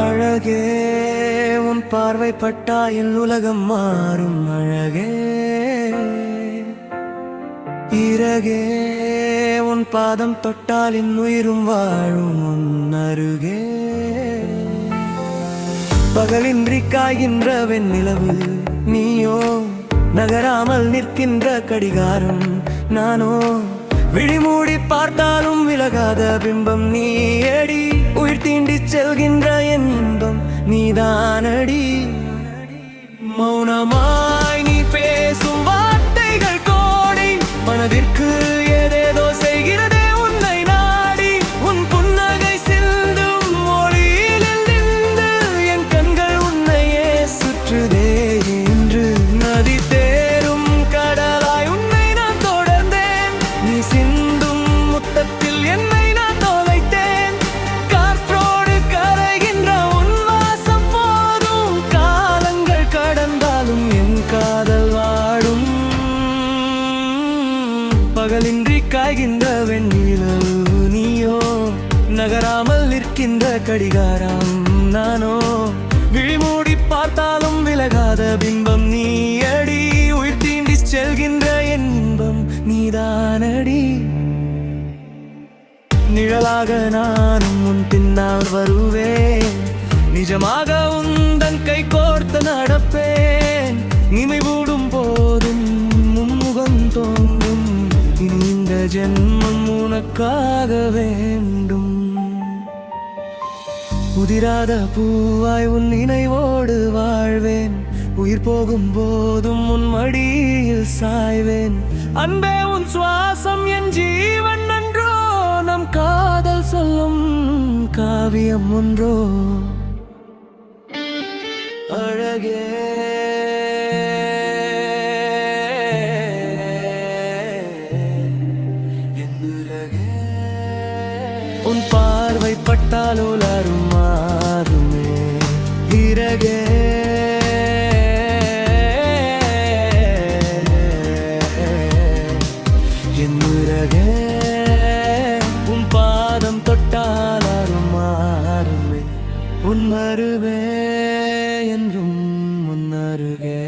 அழகே உன் பார்வை பட்டாயில் உலகம் மாறும் அழகே இறகே உன் பாதம் தொட்டால் என் உயிரும் வாழும் உன் அருகே பகலின்றி காய்கின்ற வெண்ணிலவு நீயோ நகராமல் நிற்கின்ற கடிகாரம் நானோ விழிமூடி பார்த்தாலும் விலகாத பிம்பம் நீயடி உயிர் தீண்டி செல்கின்ற என் இன்பம் நீதானடி மௌனமாய் நீ பேசும் வார்த்தைகள் கோடி மனதிற்கு ஏதேதோ செய்கிறதே உன்னை நாடி உன் புன்னகை சிந்தும் மொழியில் நின்று என் கண்கள் உன்னையே சுற்றுதே என்று நதி தேரும் கடலாய் உன்னை நான் தொடர்ந்தேன் நீ சிந்தும் முத்தத்தில் என்னை நான் தொலைத்தேன் காற்றோடு கரைகின்ற உன் வாசம் போதும் காலங்கள் கடந்தாலும் என் காதல் வாடும் பகலின்றி காய்கின்ற வெண்ணிலவு நீயோ நகராமல் நிற்கின்ற கடிகாரம் நானோ விழிமூடி பார்த்தாலும் விலகாத பிம்பம் நீயடி உயிர் தீண்டி செல்கின்ற என் இன்பம் நீதானடி நிழலாக நானும் உன் பின்னால் வருவேன் நிஜமாக உந்தன் கை கோர்த்து நடப்பேன் நினைவூடும் போதும் முன்முகம் தோன்றும் இனி இந்த ஜென்மம் உனக்காக வேண்டும் உதிராத பூவாய் உன் நினைவோடு வாழ்வேன் உயிர் போகும் போதும் உன் மடியில் சாய்வேன் அன்பே உன் சுவாசம் என் ஜீவன் நன்றோ நம் காதல் சொல்லும் காவியம் ஒன்றோ அழகே உன் பார்வை பட்டால் உலரும் மாறுமே இறகே என் உலகே உன் பாதம் தொட்டால் அரும் மாறுமே உன் மருவே என்றும் முன்னருகே